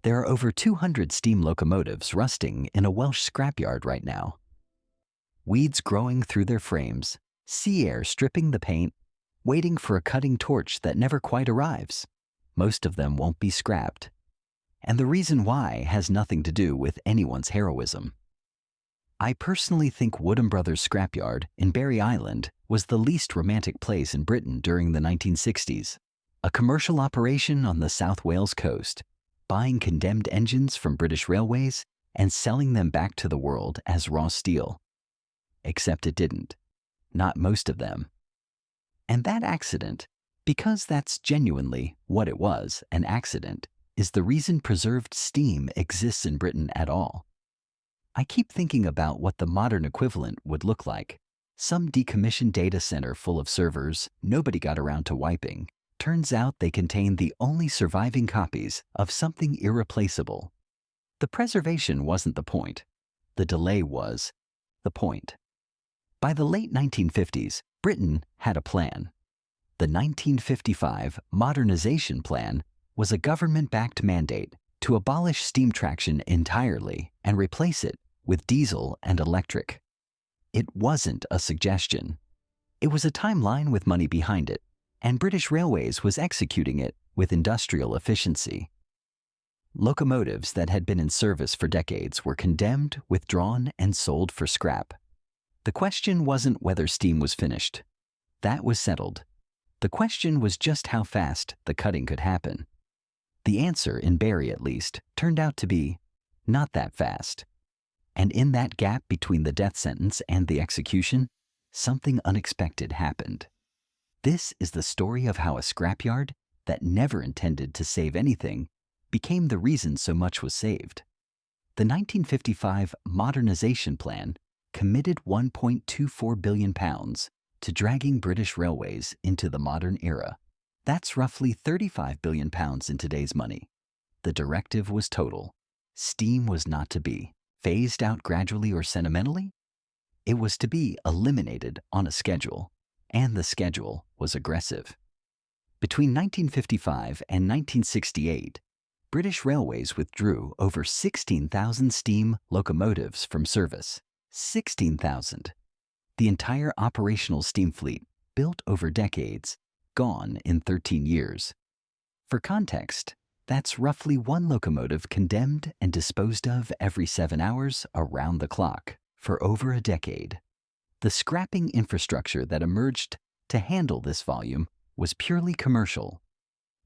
There are over 200 steam locomotives rusting in a Welsh scrapyard right now. Weeds growing through their frames, sea air stripping the paint, waiting for a cutting torch that never quite arrives. Most of them won't be scrapped. And the reason why has nothing to do with anyone's heroism. I personally think Woodham Brothers Scrapyard in Barry Island was the least romantic place in Britain during the 1960s. A commercial operation on the South Wales coast, buying condemned engines from British Railways and selling them back to the world as raw steel. Except it didn't. Not most of them. And that accident, because that's genuinely what it was, an accident, is the reason preserved steam exists in Britain at all. I keep thinking about what the modern equivalent would look like. Some decommissioned data center full of servers nobody got around to wiping. Turns out they contain the only surviving copies of something irreplaceable. The preservation wasn't the point. The delay was the point. By the late 1950s, Britain had a plan. The 1955 Modernization Plan was a government-backed mandate to abolish steam traction entirely and replace it with diesel and electric. It wasn't a suggestion. It was a timeline with money behind it, and British Railways was executing it with industrial efficiency. Locomotives that had been in service for decades were condemned, withdrawn, and sold for scrap. The question wasn't whether steam was finished. That was settled. The question was just how fast the cutting could happen. The answer, in Barry at least, turned out to be not that fast. And in that gap between the death sentence and the execution, something unexpected happened. This is the story of how a scrapyard that never intended to save anything became the reason so much was saved. The 1955 Modernization Plan committed £1.24 billion to dragging British Railways into the modern era. That's roughly £35 billion in today's money. The directive was total. Steam was not to be phased out gradually or sentimentally. It was to be eliminated on a schedule, and the schedule was aggressive. Between 1955 and 1968, British Railways withdrew over 16,000 steam locomotives from service. 16,000. The entire operational steam fleet, built over decades, gone in 13 years. For context, that's roughly one locomotive condemned and disposed of every 7 hours around the clock for over a decade. The scrapping infrastructure that emerged to handle this volume was purely commercial.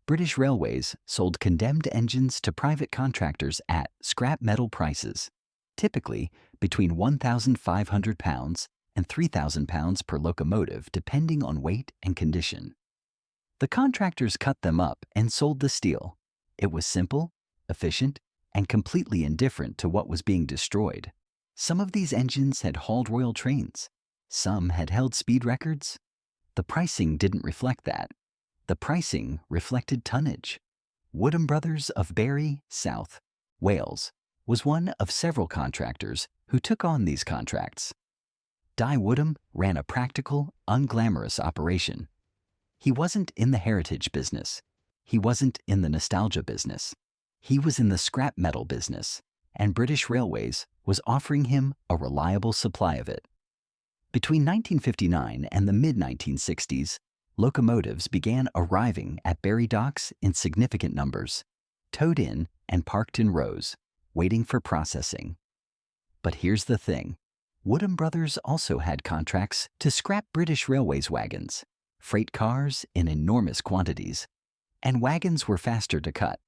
British Railways sold condemned engines to private contractors at scrap metal prices, typically between £1,500 and £3,000 per locomotive depending on weight and condition. The contractors cut them up and sold the steel. It was simple, efficient, and completely indifferent to what was being destroyed. Some of these engines had hauled royal trains. Some had held speed records. The pricing didn't reflect that. The pricing reflected tonnage. Woodham Brothers of Barry, South Wales, was one of several contractors who took on these contracts. Di Woodham ran a practical, unglamorous operation. He wasn't in the heritage business. He wasn't in the nostalgia business. He was in the scrap metal business, and British Railways was offering him a reliable supply of it. Between 1959 and the mid-1960s, locomotives began arriving at Barry docks in significant numbers, towed in and parked in rows, waiting for processing. But here's the thing. Woodham Brothers also had contracts to scrap British Railways wagons, freight cars in enormous quantities, and wagons were faster to cut,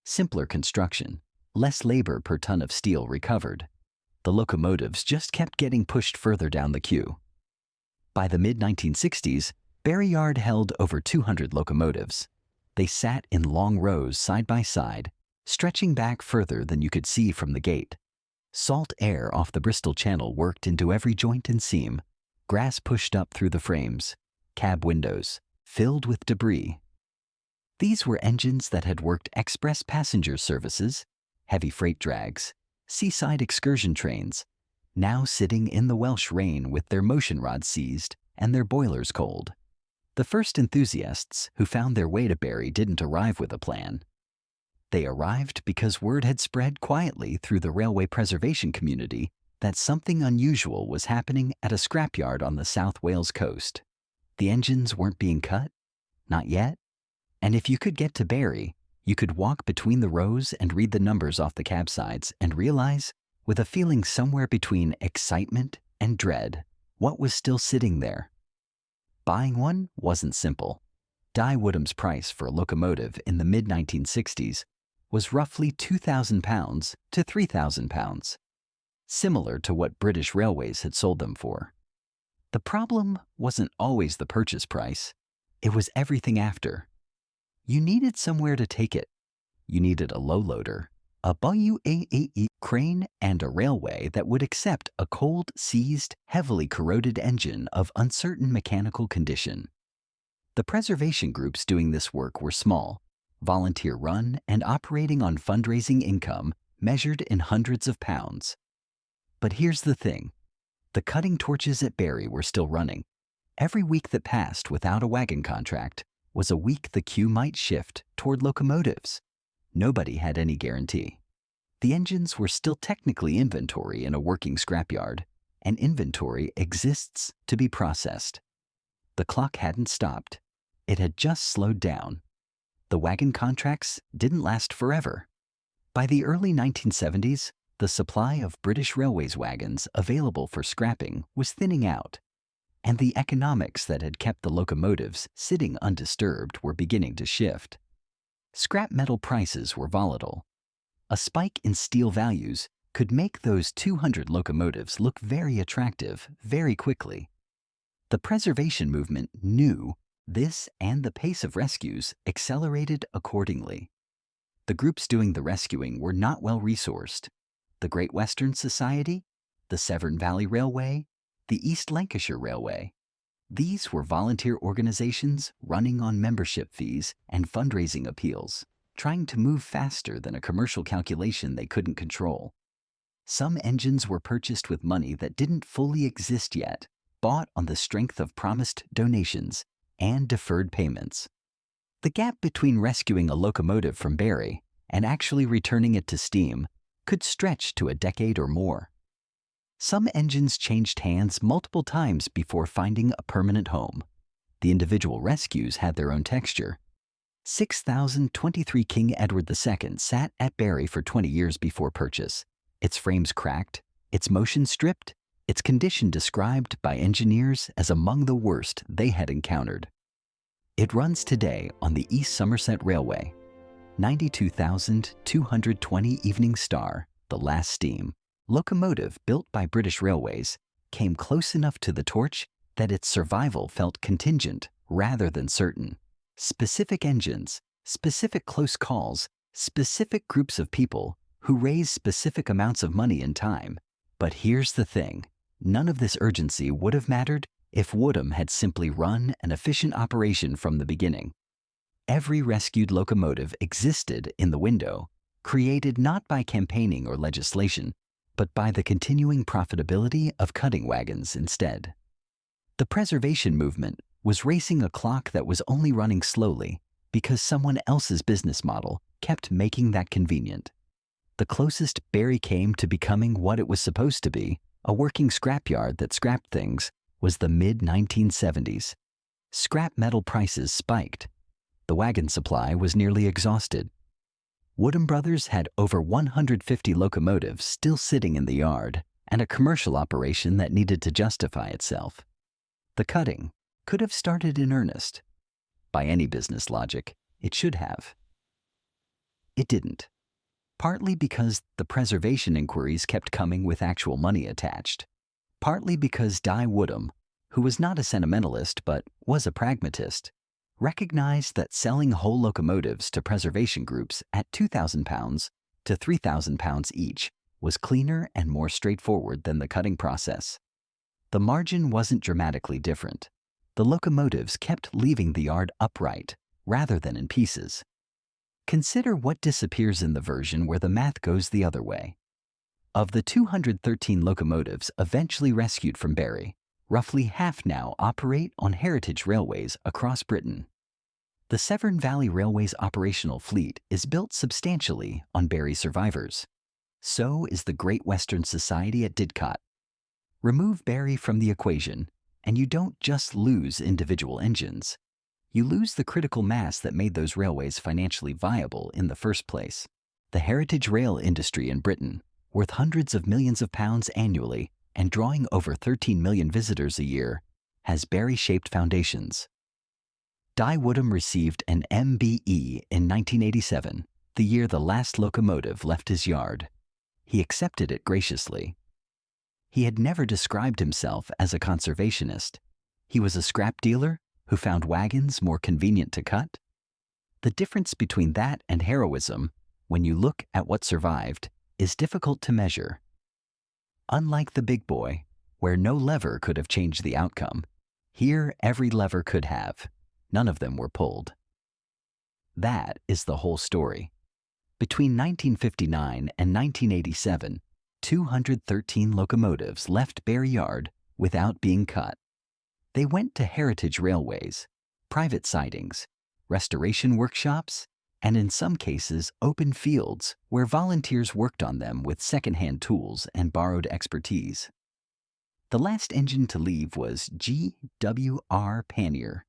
simpler construction, less labor per ton of steel recovered. The locomotives just kept getting pushed further down the queue. By the mid-1960s, Barry Yard held over 200 locomotives. They sat in long rows side by side, stretching back further than you could see from the gate. Salt air off the Bristol Channel worked into every joint and seam. Grass pushed up through the frames. Cab windows filled with debris. These were engines that had worked express passenger services, heavy freight drags, seaside excursion trains, now sitting in the Welsh rain with their motion rods seized and their boilers cold. The first enthusiasts who found their way to Barry didn't arrive with a plan. They arrived because word had spread quietly through the railway preservation community that something unusual was happening at a scrapyard on the South Wales coast. The engines weren't being cut, not yet, and if you could get to Barry, you could walk between the rows and read the numbers off the cab sides and realize, with a feeling somewhere between excitement and dread, what was still sitting there. Buying one wasn't simple. Woodham's price for a locomotive in the mid-1960s was roughly £2,000 to £3,000, similar to what British Railways had sold them for. The problem wasn't always the purchase price, it was everything after. You needed somewhere to take it. You needed a low loader, a BUAAE crane, and a railway that would accept a cold, seized, heavily corroded engine of uncertain mechanical condition. The preservation groups doing this work were small, volunteer-run, and operating on fundraising income measured in hundreds of pounds. But here's the thing. The cutting torches at Barry were still running. Every week that passed without a wagon contract was a week the queue might shift toward locomotives. Nobody had any guarantee. The engines were still technically inventory in a working scrapyard, and inventory exists to be processed. The clock hadn't stopped. It had just slowed down. The wagon contracts didn't last forever. By the early 1970s, the supply of British Railways wagons available for scrapping was thinning out, and the economics that had kept the locomotives sitting undisturbed were beginning to shift. Scrap metal prices were volatile. A spike in steel values could make those 200 locomotives look very attractive very quickly. The preservation movement knew this, and the pace of rescues accelerated accordingly. The groups doing the rescuing were not well resourced. The Great Western Society, the Severn Valley Railway, the East Lancashire Railway. These were volunteer organizations running on membership fees and fundraising appeals, trying to move faster than a commercial calculation they couldn't control. Some engines were purchased with money that didn't fully exist yet, bought on the strength of promised donations and deferred payments. The gap between rescuing a locomotive from Barry and actually returning it to steam could stretch to a decade or more. Some engines changed hands multiple times before finding a permanent home. The individual rescues had their own texture. 6023 King Edward II sat at Barry for 20 years before purchase. Its frames cracked, its motion stripped, its condition described by engineers as among the worst they had encountered. It runs today on the East Somerset Railway. 92,220 Evening Star, the last steam locomotive built by British Railways, came close enough to the torch that its survival felt contingent rather than certain. Specific engines, specific close calls, specific groups of people who raise specific amounts of money and time. But here's the thing. None of this urgency would have mattered if Woodham had simply run an efficient operation from the beginning. Every rescued locomotive existed in the window, created not by campaigning or legislation, but by the continuing profitability of cutting wagons instead. The preservation movement was racing a clock that was only running slowly because someone else's business model kept making that convenient. The closest Barry came to becoming what it was supposed to be, a working scrapyard that scrapped things, was the mid-1970s. Scrap metal prices spiked. The wagon supply was nearly exhausted. Woodham Brothers had over 150 locomotives still sitting in the yard and a commercial operation that needed to justify itself. The cutting could have started in earnest. By any business logic, it should have. It didn't. Partly because the preservation inquiries kept coming with actual money attached. Partly because Woodham, who was not a sentimentalist but was a pragmatist, recognized that selling whole locomotives to preservation groups at £2,000 to £3,000 each was cleaner and more straightforward than the cutting process. The margin wasn't dramatically different. The locomotives kept leaving the yard upright rather than in pieces. Consider what disappears in the version where the math goes the other way. Of the 213 locomotives eventually rescued from Barry, roughly half now operate on heritage railways across Britain. The Severn Valley Railway's operational fleet is built substantially on Barry survivors. So is the Great Western Society at Didcot. Remove Barry from the equation, and you don't just lose individual engines. You lose the critical mass that made those railways financially viable in the first place. The heritage rail industry in Britain, worth hundreds of millions of pounds annually and drawing over 13 million visitors a year, has Barry-shaped foundations. Woodham received an MBE in 1987, the year the last locomotive left his yard. He accepted it graciously. He had never described himself as a conservationist. He was a scrap dealer who found wagons more convenient to cut. The difference between that and heroism, when you look at what survived, is difficult to measure. Unlike the big boy, where no lever could have changed the outcome, here every lever could have. None of them were pulled. That is the whole story. Between 1959 and 1987, 213 locomotives left Barry Yard without being cut. They went to heritage railways, private sidings, restoration workshops, and in some cases open fields where volunteers worked on them with second-hand tools and borrowed expertise. The last engine to leave was G.W.R. Pannier,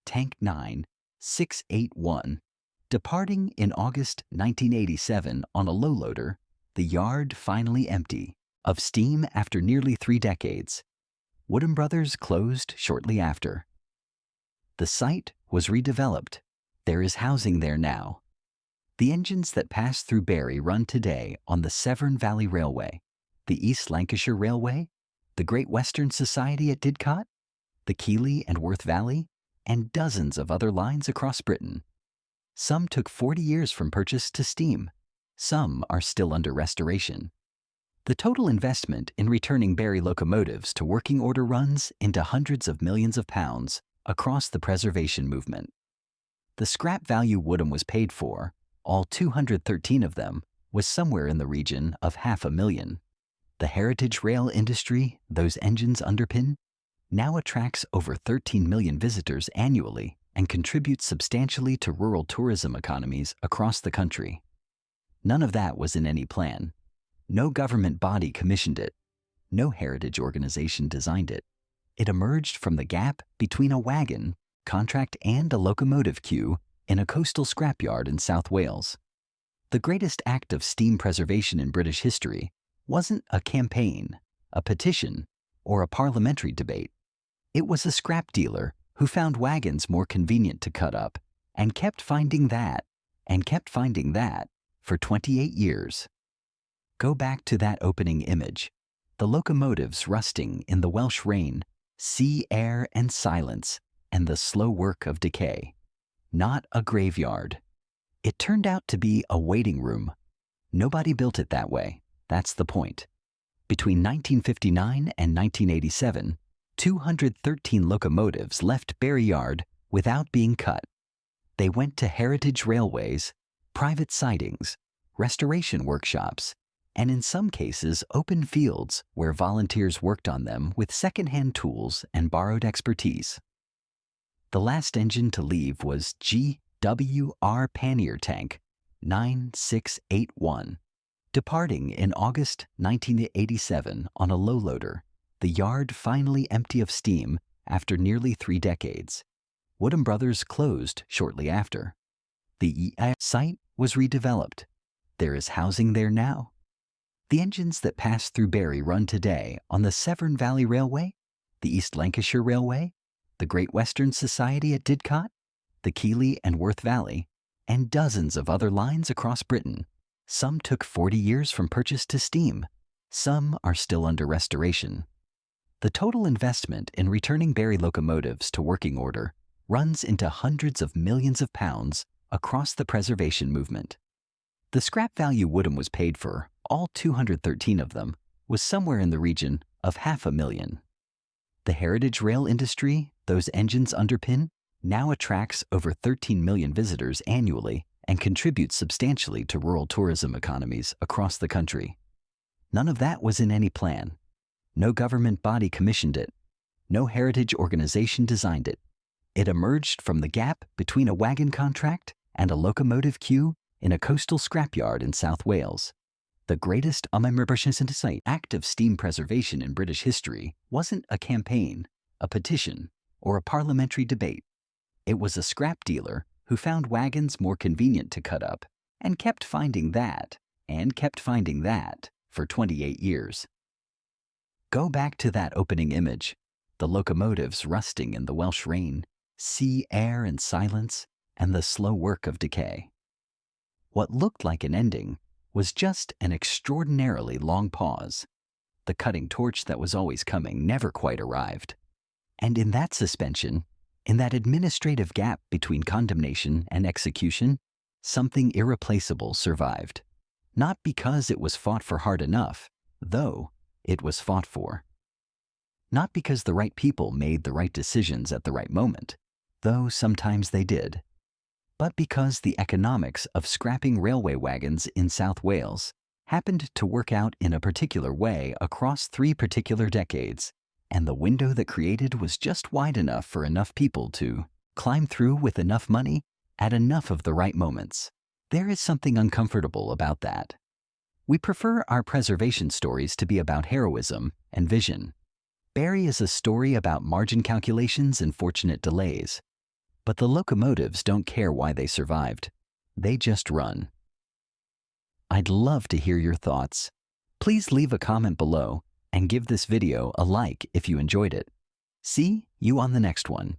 Tank 9681, departing in August 1987 on a low-loader, the yard finally empty, of steam after nearly 3 decades. Woodham Brothers closed shortly after. The site was redeveloped. There is housing there now. The engines that pass through Barry run today on the Severn Valley Railway, the East Lancashire Railway, the Great Western Society at Didcot, the Keighley and Worth Valley, and dozens of other lines across Britain. Some took 40 years from purchase to steam. Some are still under restoration. The total investment in returning Barry locomotives to working order runs into hundreds of millions of pounds across the preservation movement. The scrap value Woodham was paid for, all 213 of them, was somewhere in the region of $500,000. The heritage rail industry those engines underpin now attracts over 13 million visitors annually and contributes substantially to rural tourism economies across the country. None of that was in any plan. No government body commissioned it. No heritage organization designed it. It emerged from the gap between a wagon, contract, and a locomotive queue in a coastal scrapyard in South Wales. The greatest act of steam preservation in British history wasn't a campaign, a petition, or a parliamentary debate. It was a scrap dealer who found wagons more convenient to cut up and kept finding that for 28 years. Go back to that opening image. The locomotives rusting in the Welsh rain, sea, air, and silence, and the slow work of decay. Not a graveyard. It turned out to be a waiting room. Nobody built it that way. That's the point. Between 1959 and 1987, 213 locomotives left Barry Yard without being cut. They went to heritage railways, private sidings, restoration workshops, and in some cases open fields where volunteers worked on them with second-hand tools and borrowed expertise. The last engine to leave was G.W.R. Pannier Tank 9681, departing in August 1987 on a low-loader, the yard finally empty of steam after nearly 3 decades. Woodham Brothers closed shortly after. The site was redeveloped. There is housing there now. The engines that pass through Barry run today on the Severn Valley Railway, the East Lancashire Railway, the Great Western Society at Didcot, the Keighley and Worth Valley, and dozens of other lines across Britain. Some took 40 years from purchase to steam. Some are still under restoration. The total investment in returning Barry locomotives to working order runs into hundreds of millions of pounds across the preservation movement. The scrap value Woodham was paid for, all 213 of them, was somewhere in the region of $500,000. The heritage rail industry those engines underpin now attracts over 13 million visitors annually and contributes substantially to rural tourism economies across the country. None of that was in any plan. No government body commissioned it. No heritage organization designed it. It emerged from the gap between a wagon contract and a locomotive queue in a coastal scrapyard in South Wales. The greatest act of steam preservation in British history wasn't a campaign, a petition, or a parliamentary debate. It was a scrap dealer who found wagons more convenient to cut up and kept finding that for 28 years. Go back to that opening image, the locomotives rusting in the Welsh rain, sea, air, and silence, and the slow work of decay. What looked like an ending was just an extraordinarily long pause. The cutting torch that was always coming never quite arrived. And in that suspension, in that administrative gap between condemnation and execution, something irreplaceable survived. Not because it was fought for hard enough, though it was fought for. Not because the right people made the right decisions at the right moment, though sometimes they did, but because the economics of scrapping railway wagons in South Wales happened to work out in a particular way across 3 particular decades, and the window that created was just wide enough for enough people to climb through with enough money at enough of the right moments. There is something uncomfortable about that. We prefer our preservation stories to be about heroism and vision. Barry is a story about margin calculations and fortunate delays. But the locomotives don't care why they survived. They just run. I'd love to hear your thoughts. Please leave a comment below and give this video a like if you enjoyed it. See you on the next one.